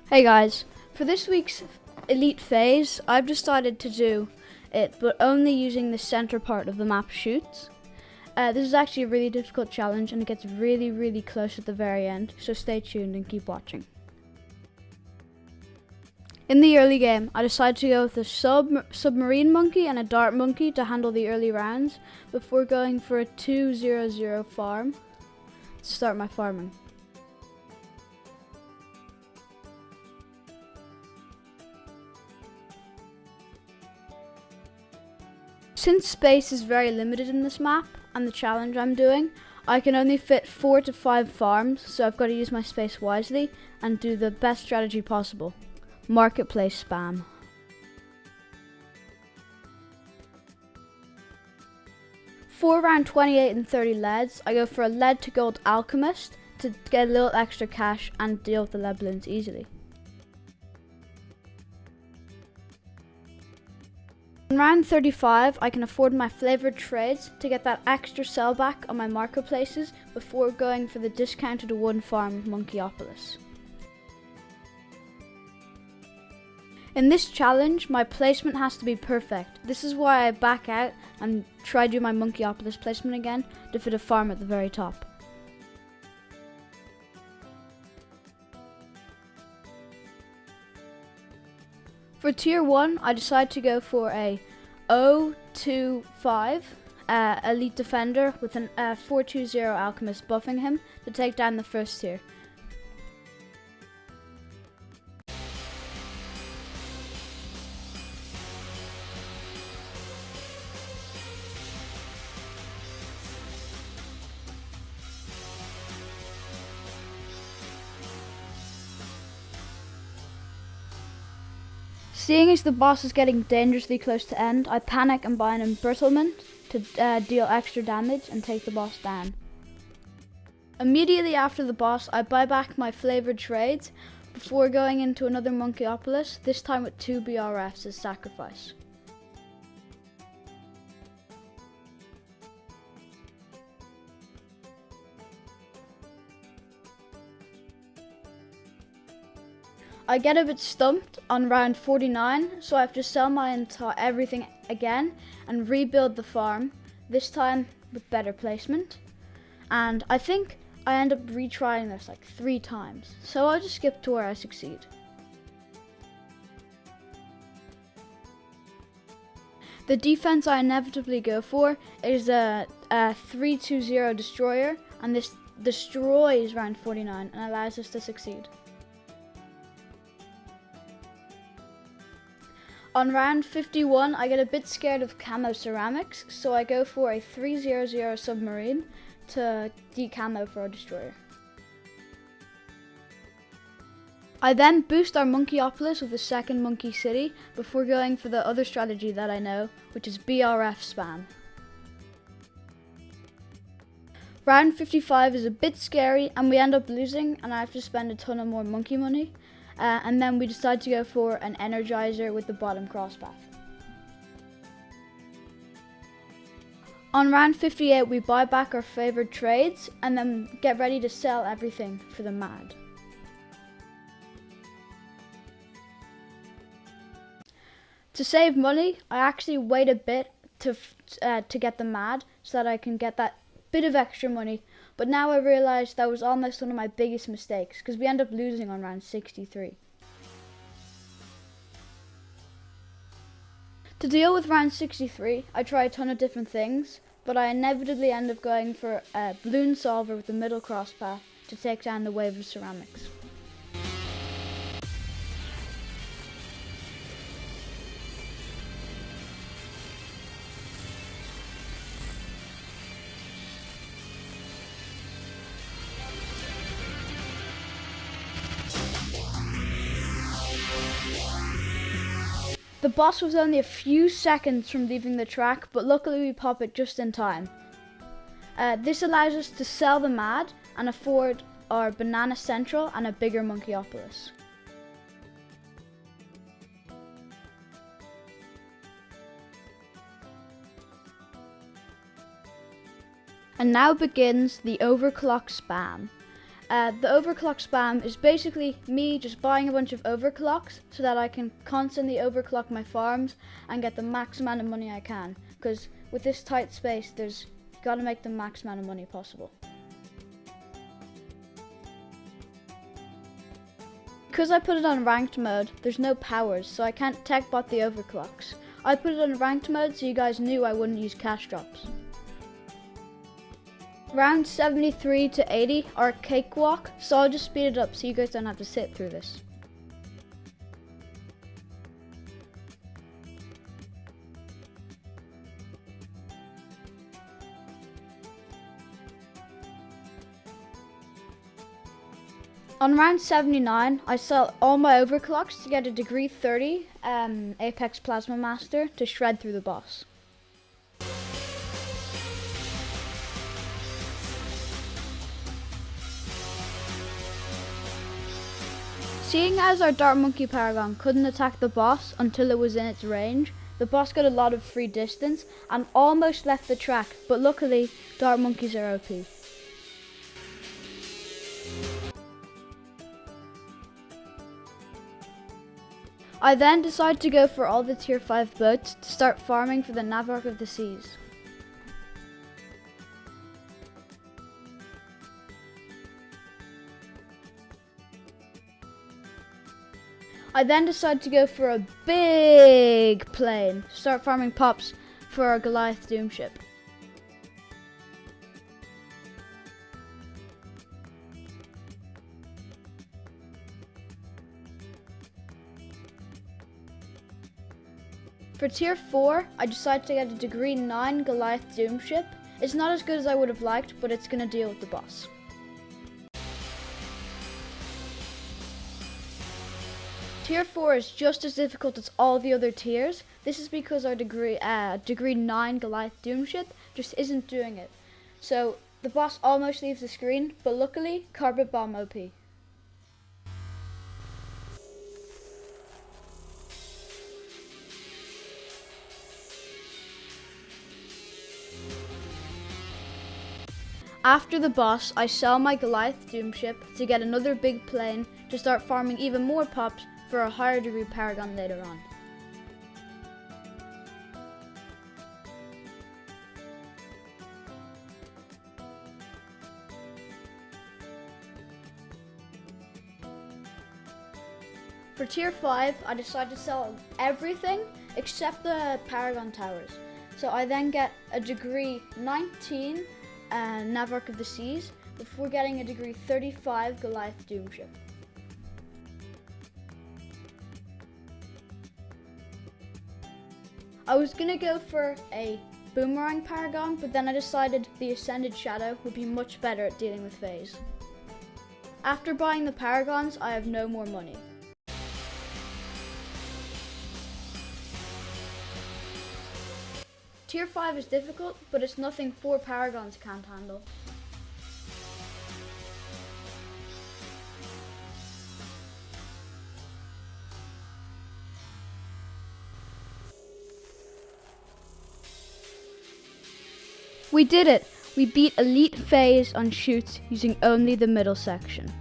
Hey guys, for this week's Elite Phayze, I've decided to do it, but only using the center part of the map shoots. This is actually a really difficult challenge and it gets really close at the very end, so stay tuned and keep watching. In the early game, I decided to go with a submarine monkey and a dart monkey to handle the early rounds before going for a 2-0-0 farm to start my farming. Since space is very limited in this map and the challenge I'm doing, I can only fit 4 to 5 farms, so I've got to use my space wisely and do the best strategy possible. Marketplace spam. For around 28 and 30 leads, I go for a lead to gold alchemist to get a little extra cash and deal with the lead balloons easily. In round 35, I can afford my flavored trades to get that extra sell back on my marketplaces before going for the discounted 1 farm Monkeyopolis. In this challenge, my placement has to be perfect. This is why I back out and try to do my Monkeyopolis placement again to fit a farm at the very top. For tier 1, I decided to go for a 0-2-5 elite defender with an 4-2-0 alchemist buffing him to take down the first tier. Seeing as the boss is getting dangerously close to end, I panic and buy an embrittlement to deal extra damage and take the boss down. Immediately after the boss, I buy back my flavored trades before going into another Monkeyopolis, this time with 2 BRFs as sacrifice. I get a bit stumped on round 49, so I have to sell my everything again and rebuild the farm, this time with better placement. And I think I end up retrying this like 3 times, so I'll just skip to where I succeed. The defense I inevitably go for is a 3-2-0 destroyer, and this destroys round 49 and allows us to succeed. On round 51, I get a bit scared of camo ceramics, so I go for a 3-0-0 submarine to decamo for a destroyer. I then boost our Monkeyopolis with a second Monkey City before going for the other strategy that I know, which is BRF spam. Round 55 is a bit scary and we end up losing and I have to spend a ton of more monkey money. And then we decide to go for an Energizer with the bottom crosspath. On round 58 we buy back our favored trades and then get ready to sell everything for the mad. To save money, I actually wait a bit to get the mad so that I can get that bit of extra money, but now I realise that was almost one of my biggest mistakes because we end up losing on round 63. To deal with round 63, I try a ton of different things, but I inevitably end up going for a balloon solver with the middle crosspath to take down the wave of ceramics. The boss was only a few seconds from leaving the track, but luckily we pop it just in time. This allows us to sell the mad and afford our banana central and a bigger Monkeyopolis. And now begins the overclock spam. The overclock spam is basically me just buying a bunch of overclocks so that I can constantly overclock my farms and get the max amount of money I can. Because with this tight space, you gotta make the max amount of money possible. Because I put it on ranked mode, there's no powers, so I can't tech bot the overclocks. I put it on ranked mode so you guys knew I wouldn't use cash drops. Round 73 to 80 are cakewalk, so I'll just speed it up so you guys don't have to sit through this. On round 79, I sell all my overclocks to get a degree 30 Apex Plasma Master to shred through the boss. Seeing as our Dart Monkey Paragon couldn't attack the boss until it was in its range, the boss got a lot of free distance and almost left the track, but luckily Dart Monkeys are OP. I then decided to go for all the tier 5 boats to start farming for the Navarch of the Seas. I then decided to go for a big plane to start farming pops for our Goliath Doom ship. For tier 4, I decided to get a degree 9 Goliath Doom ship. It's not as good as I would have liked, but it's going to deal with the boss. Tier 4 is just as difficult as all the other tiers. This is because our degree 9 Goliath Doom ship just isn't doing it. So the boss almost leaves the screen, but luckily Carpet Bomb OP. After the boss, I sell my Goliath Doom ship to get another big plane to start farming even more pops for a higher degree Paragon later on. For tier 5, I decided to sell everything except the Paragon Towers. So I then get a degree 19 Navarch of the Seas before getting a degree 35 Goliath Doom ship. I was gonna go for a Boomerang Paragon, but then I decided the Ascended Shadow would be much better at dealing with Phayze. After buying the Paragons, I have no more money. Tier 5 is difficult, but it's nothing 4 Paragons can't handle. We did it! We beat Elite Phayze on shoots using only the middle section.